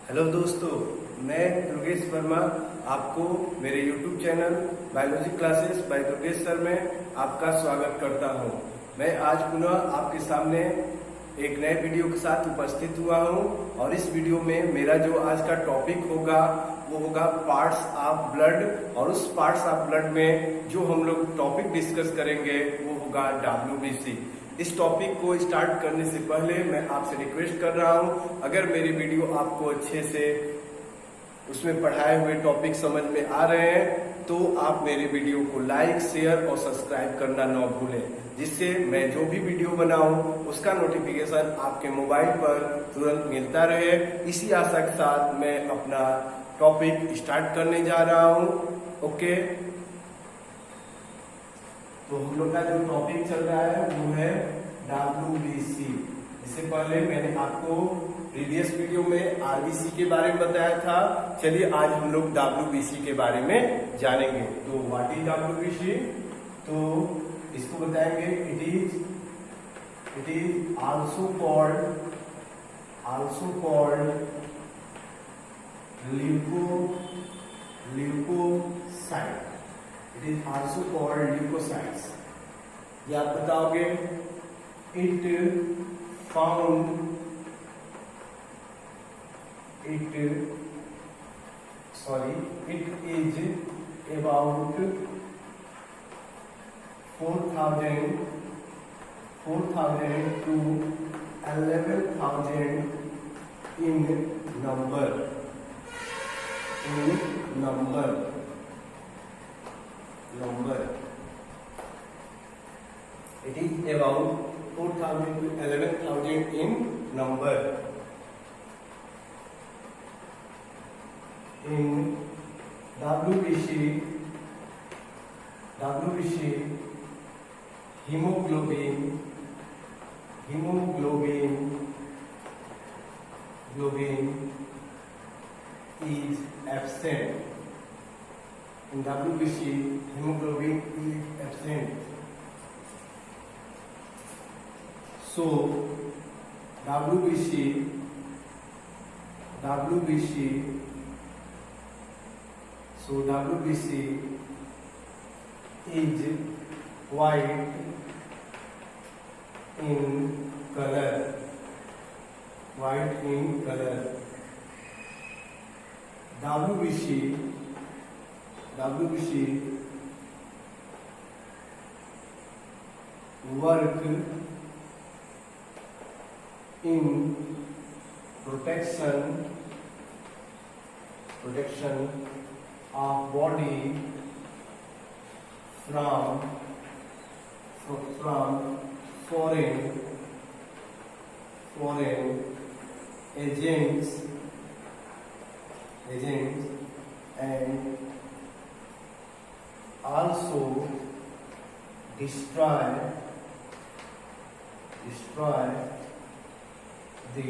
Hello दोस्तों, मैं दुर्गेश वर्मा आपको मेरे YouTube channel biology classes bye Durgesh sir में आपका स्वागत करता हूं। मैं आज पुनः आपके सामने एक नए वीडियो के साथ उपस्थित हुआ हूं और इस वीडियो में मेरा जो आज का टॉपिक होगा वो होगा पार्ट्स ऑफ ब्लड। और उस पार्ट्स ऑफ ब्लड में जो हम लोग टॉपिक डिस्कस करेंगे वो होगा WBC। इस टॉपिक को स्टार्ट करने से पहले मैं आपसे रिक्वेस्ट कर रहा हूं, अगर मेरी वीडियो आपको अच्छे से उसमें पढ़ाए हुए टॉपिक समझ में आ रहे हैं तो आप मेरे वीडियो को लाइक, शेयर और सब्सक्राइब करना न भूलें, जिससे मैं जो भी वीडियो बनाऊं उसका नोटिफिकेशन आपके मोबाइल पर तुरंत मिलता रहे। इसी आशा के साथ मैं अपना टॉपिक स्टार्ट करने जा रहा हूं। ओके, तो हम लोग का जो टॉपिक चल रहा है वो है WBC। इससे पहले मैंने आपको प्रीवियस वीडियो में RBC के बारे में बताया था। चलिए आज हम लोग WBC के बारे में जानेंगे। तो व्हाट इज WBC? तो इसको बताएंगे it is also called leucocyte. It is also called leucocytes. ये आप बताओगे। It is about 4,000 to 11,000 in number. It is about 4,000 to 11,000 in number. In WBC hemoglobin is absent. In WBC hemoglobin is absent. So WBC is white in color. WBC work in protection of body from foreign agents and also destroy the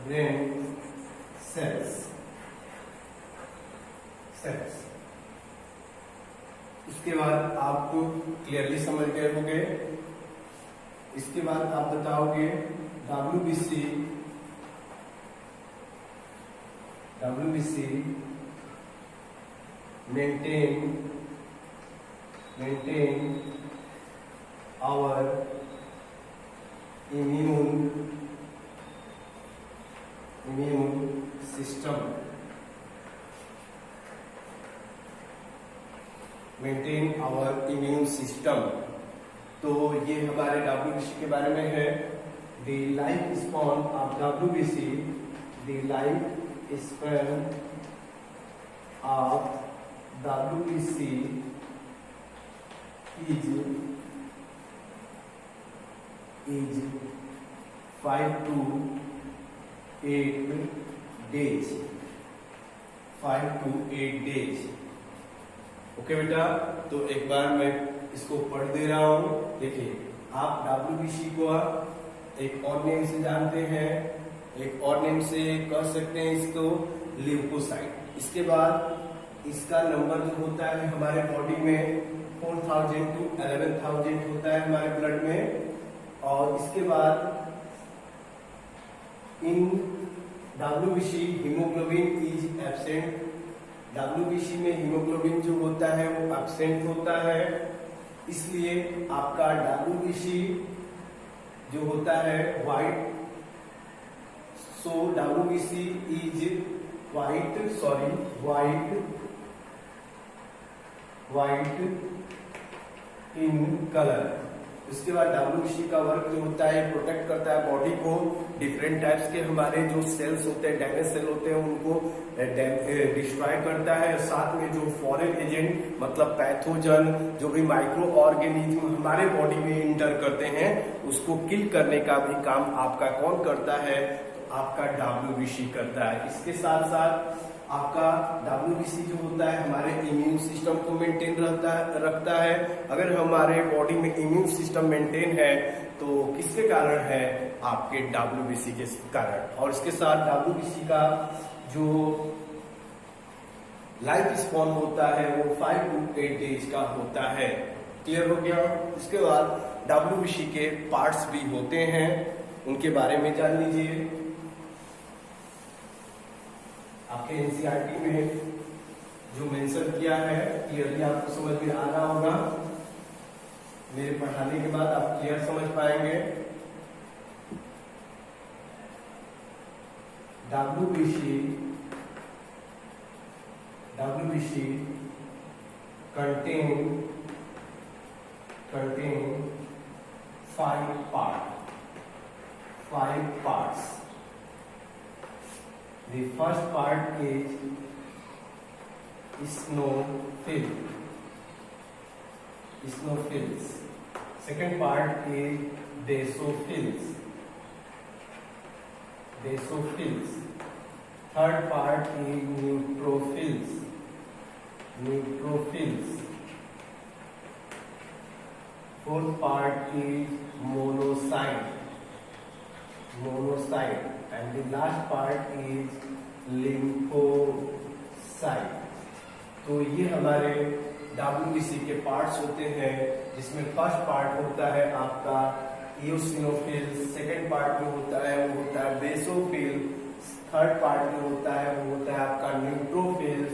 brain cells। इसके बाद आपको clearly समझ गए होंगे। इसके बाद आप बताओगे WBC maintain our immune system। Maintain our immune system. तो ये हमारे WBC के बारे में है। The life span of WBC is 5 to 8 days। Okay बेटा, तो एक बार मैं इसको पढ़ दे रहा हूं। देखिए, आप WBC को एक और नेम से जानते हैं, एक और नेम से कह सकते हैं इसको ल्यूकोसाइट। इसके बाद इसका नंबर जो होता है हमारे बॉडी में 4,000 to 11,000 होता है हमारे ब्लड में। और इसके बाद इन WBC haemoglobin is absent. WBC में हीमोग्लोबिन जो होता है वो एब्सेंट होता है, इसलिए आपका WBC जो होता है white. So WBC is white in colour. इसके बाद WBC का वर्क जो होता है प्रोटेक्ट करता है बॉडी को, डिफरेंट टाइप्स के हमारे जो सेल्स होते हैं, डैमेज सेल होते हैं, उनको डिस्ट्रॉय करता है। साथ में जो फॉरेन एजेंट मतलब पैथोजन, जो भी माइक्रो ऑर्गेनिज्म हमारे बॉडी में इंटर करते हैं, उसको किल करने का भी काम आपका कौन करता है? आपका WBC करता है। इसके साथ साथ आपका WBC जो होता है हमारे इम्यून सिस्टम को मेंटेन रखता है। अगर हमारे बॉडी में इम्यून सिस्टम मेंटेन है तो किसके कारण है? आपके WBC के कारण। और इसके साथ WBC का जो लाइफ स्पॉन होता है वो 5 to 8 डेज का होता है। क्लियर हो गया? इसके बाद WBC के पार्ट्स भी होते हैं, उनके बारे में जान लीजिए। आपके NCERT में जो मेंशन किया है क्लियरली आपको समझ में आ रहा होगा। मेरे पढ़ाने के बाद आप क्लियर समझ पाएंगे। WBC contain 5 parts. The first part is eosinophils. Second part is basophils. Third part is neutrophils. Fourth part is monocyte, and the last part is lymphocyte. तो ये हमारे WBC के पार्ट्स होते हैं, जिसमें फर्स्ट पार्ट होता है आपका eosinophils, सेकेंड पार्ट जो होता है वो होता है बेसोफिल, थर्ड पार्ट जो होता है वो होता है आपका न्यूट्रोफिल्स,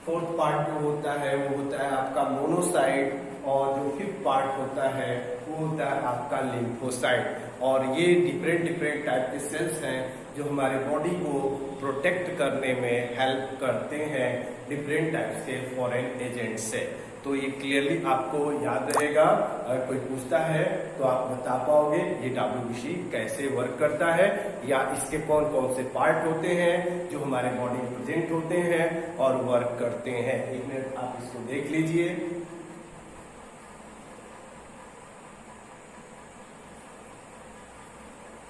फोर्थ पार्ट जो होता है वो होता है आपका मोनोसाइट, और जो फिफ्थ पार्ट होता है वो होता है आपका लिम्फोसाइट। और ये डिफरेंट टाइप के सेल्स हैं जो हमारे बॉडी को प्रोटेक्ट करने में हेल्प करते हैं डिफरेंट टाइप्स के फॉरेन एजेंट से। तो ये क्लियरली आपको याद रहेगा। अगर कोई पूछता है तो आप बता पाओगे ये WBC कैसे वर्क करता है, या इसके कौन कौन से पार्ट होते हैं जो हमारे बॉडी में प्रेजेंट होते हैं और वर्क करते हैं। एक मिनट आप इसको देख लीजिए।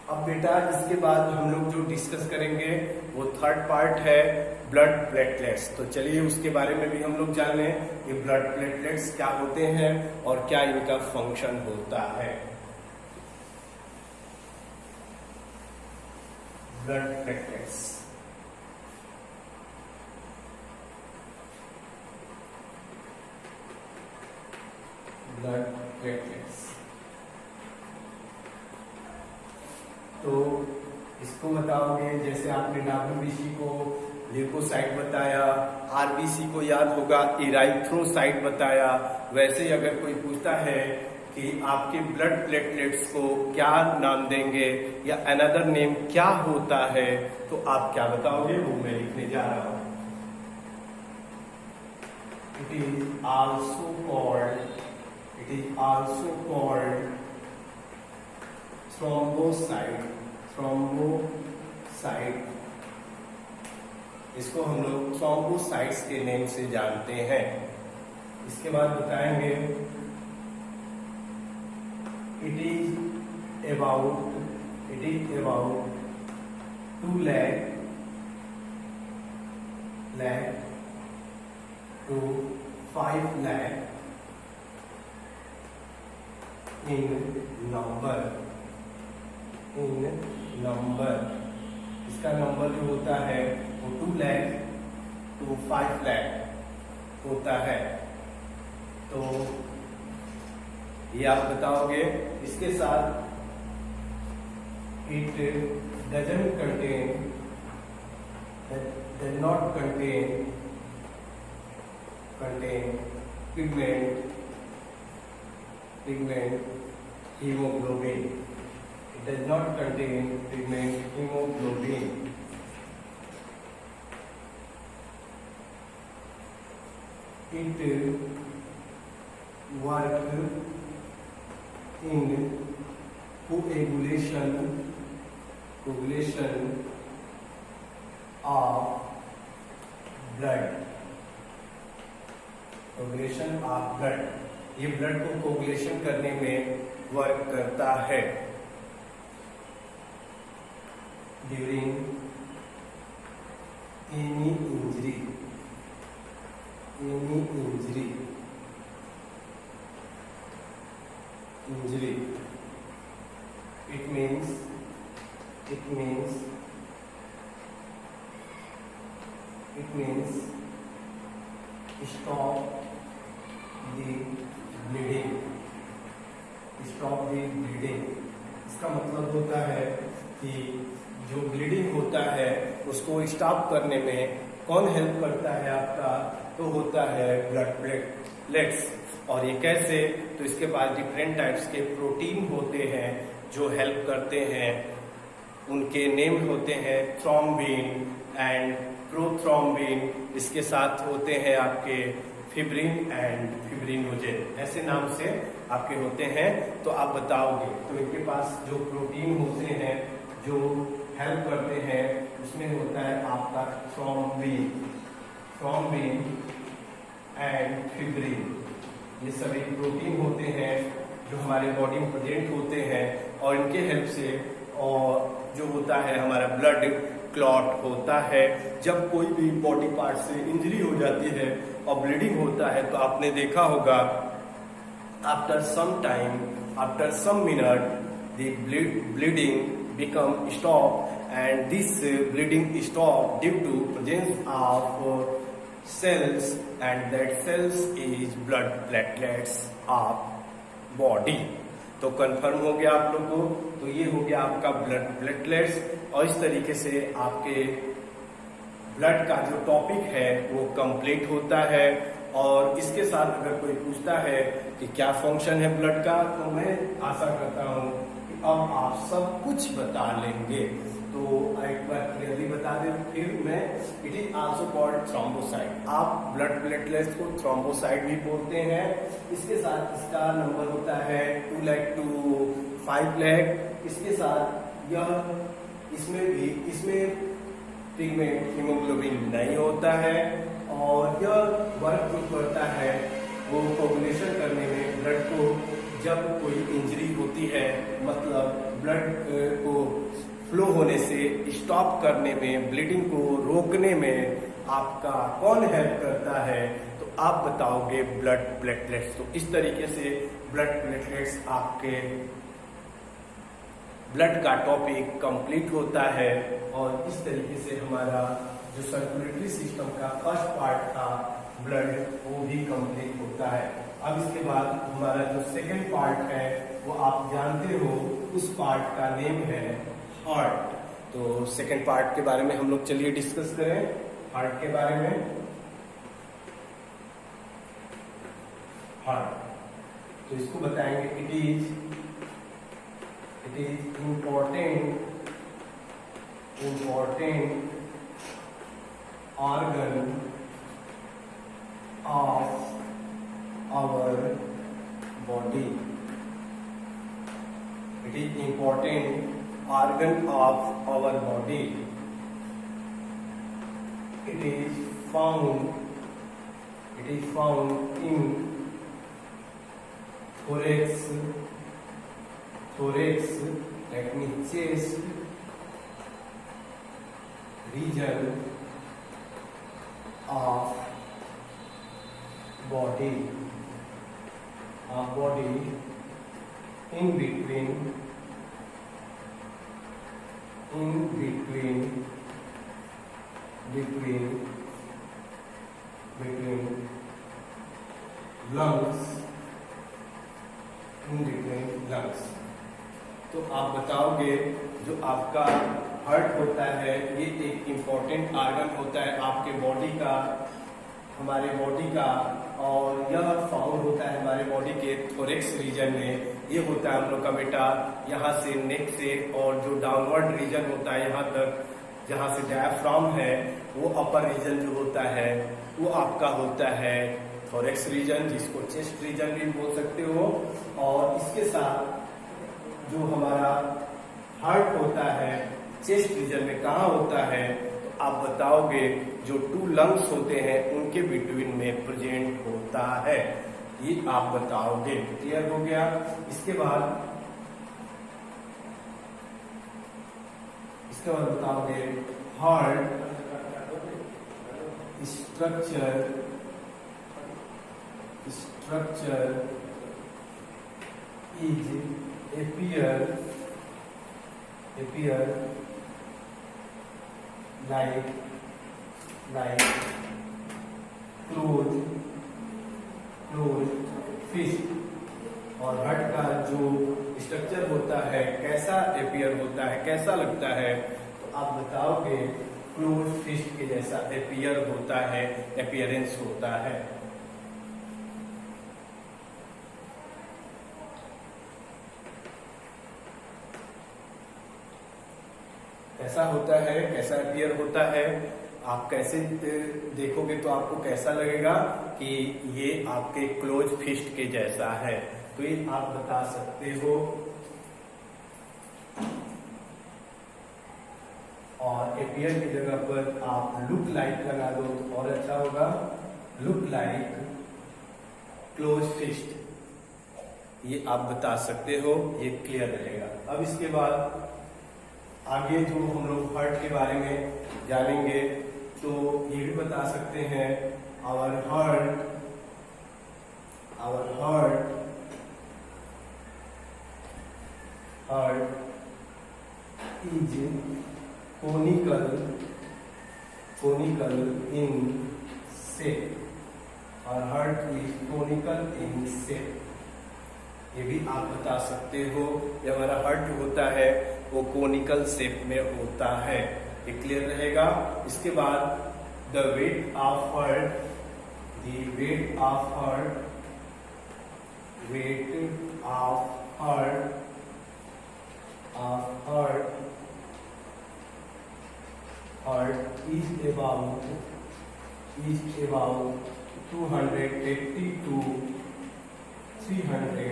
अब बेटा इसके बाद हम लोग जो डिस्कस करेंगे वो थर्ड पार्ट है ब्लड प्लेटलेट्स। तो चलिए उसके बारे में भी हम लोग जान लें कि ब्लड प्लेटलेट्स क्या होते हैं और क्या इनका फंक्शन होता है। ब्लड प्लेटलेट्स, तो इसको बताओगे, जैसे आपने WBC को ल्यूकोसाइट बताया, RBC को याद होगा इराइथ्रोसाइट बताया। वैसे ही अगर कोई पूछता है कि आपके ब्लड प्लेटलेट्स को क्या नाम देंगे या अनदर नेम क्या होता है, तो आप क्या बताओगे? वो मैं लिखने जा रहा हूं। It is also called thrombocyte. इसको हम लोग थ्रोम्बोसाइट्स के नेम से जानते हैं। इसके बाद बताएंगे it is about 2 lakh to 5 lakh in number. इसका नंबर जो होता है वो 2 lakh to 5 lakh होता है। तो ये आप बताओगे। इसके साथ It doesn't contain, does not contain pigment hemoglobin. It does not contain pigment hemoglobin. It work in coagulation of blood. Coagulation of blood, ये ब्लड को कोगुलेशन करने में वर्क करता है. During any injury, it means stop the bleeding. इसका मतलब होता है कि जो ब्लीडिंग होता है उसको स्टॉप करने में कौन हेल्प करता है आपका, तो होता है ब्लड प्लेटलेट्स. और ये कैसे, तो इसके पास डिफरेंट टाइप्स के प्रोटीन होते हैं जो हेल्प करते हैं. उनके नेम होते हैं थ्रोम्बिन एंड प्रोथ्रोम्बिन. इसके साथ होते हैं आपके फिब्रिन एंड फिब्रिनोजेन, ऐसे नाम से आपके होते हैं. तो आप बताओगे, तो इनके पास जो प्रोटीन होते हैं जो हेल्प करते हैं उसमें होता है आपका थ्रोम्बिन एंड फिब्रिन. ये सभी प्रोटीन होते हैं जो हमारे बॉडी में प्रेजेंट होते हैं और इनके हेल्प से और जो होता है हमारा ब्लड क्लॉट होता है. जब कोई भी बॉडी पार्ट से इंजरी हो जाती है और ब्लीडिंग होता है तो आपने देखा होगा after some minute the bleeding become stop and this bleeding stop due to presence of cells and that cells is blood platelets of body. तो कंफर्म हो गया आप लोगों को. तो ये हो गया आपका ब्लड प्लेटलेट्स. और इस तरीके से आपके ब्लड का जो टॉपिक है वो कंप्लीट होता है. और इसके साथ अगर कोई पूछता है कि क्या फंक्शन है ब्लड का, तो मैं आशा करता हूँ कि अब आप सब कुछ बता लेंगे. तो एक बार क्लियरली बता दें फिर मैं. It is also called thrombocyte. आप ब्लड प्लेटलेट्स को थ्रोम्बोसाइट भी बोलते हैं. इसके साथ इसका नंबर होता है 2 लाख टू 5 लाख. इसके साथ इसमें पिगमेंट हीमोग्लोबिन नहीं होता है. और यह वर्क जो करता है वो कोगुलेशन करने में ब्लड को, जब कोई इंजरी होती है मतलब ब्लड को फ्लो होने से स्टॉप करने में, ब्लीडिंग को रोकने में आपका कौन हेल्प करता है, तो आप बताओगे ब्लड प्लेटलेट्स. तो इस तरीके से ब्लड प्लेटलेट्स आपके ब्लड का टॉपिक कंप्लीट होता है. और इस तरीके से हमारा जो सर्कुलेटरी सिस्टम का फर्स्ट पार्ट था ब्लड, वो भी कंप्लीट होता है. अब इसके बाद हमारा जो सेकंड पार्ट है वो आप जानते हो, उस पार्ट का नेम है हार्ट. तो सेकंड पार्ट के बारे में हम लोग चलिए डिस्कस करें. हार्ट के बारे में, हार्ट तो इसको बताएंगे. It is important organ of our body. It is important organ of our body. It is found in thorax, that means chest region of body, in between lungs, तो आप बताओगे जो आपका हार्ट होता है ये एक इम्पोर्टेंट ऑर्गन होता है आपके बॉडी का, हमारे बॉडी का, और यह फाउंड होता है हमारे बॉडी के थोरेक्स रीजन में। ये होता है हम लोग का बेटा यहाँ से नेक से, और जो डाउनवर्ड रीजन होता है यहाँ तक जहाँ से डायफ्राम है, वो अपर रीजन जो होता है वो आपका होता है थोरेक्स रीजन, जिसको चेस्ट रीजन भी बोल सकते हो। और इसके साथ जो हमारा हार्ट होता है चेस्ट रीजन में कहाँ होता है, तो आप बताओगे जो 2 लंग्स होते हैं उनके बिटवीन में प्रेजेंट होता है, ये आप बताओगे। क्लियर हो गया। इसके बाद बताओगे heart structure is appear like closed fist। और हार्ट का जो स्ट्रक्चर होता है कैसा अपीयर होता है, कैसा लगता है, तो आप बताओगे क्लोज फिस्ट के जैसा अपीयर होता है, अपीयरेंस होता है। कैसा होता है, कैसा अपीयर होता है, आप कैसे देखोगे तो आपको कैसा लगेगा कि ये आपके क्लोज फिस्ट के जैसा है, तो ये आप बता सकते हो। और अपीयर की जगह पर आप लुक लाइक लगा दो तो और अच्छा होगा, लुक लाइक क्लोज फिस्ट, ये आप बता सकते हो, ये क्लियर रहेगा। अब इसके बाद आगे जो हम लोग हार्ट के बारे में जानेंगे तो ये भी बता सकते हैं, our heart is conical in shape, और heart is conical in shape, ये भी आप बता सकते हो। ये हमारा हार्ट जो होता है वो कोनिकल शेप में होता है, ये क्लियर रहेगा। इसके बाद the weight of heart is about 280 to 300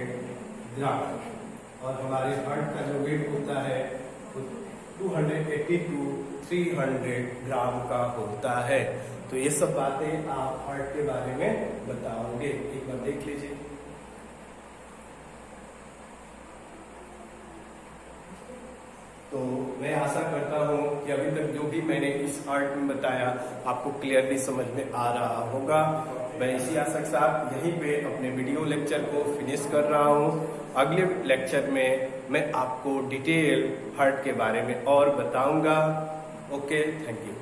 ग्राम, और हमारे हार्ट का जो वेट होता है वो 280 to 300 ग्राम का होता है। तो ये सब बातें आप हार्ट के बारे में बताओगे, एक बार देख लीजिए। तो मैं आशा करता हूँ कि अभी तक जो भी मैंने इस हार्ट में बताया आपको क्लियरली समझ में आ रहा होगा। मैं इसी आशा के साथ यहीं पे अपने वीडियो लेक्चर को फिनिश कर रहा हूँ। अगले लेक्चर में मैं आपको डिटेल हार्ट के बारे में और बताऊंगा। Okay, thank you.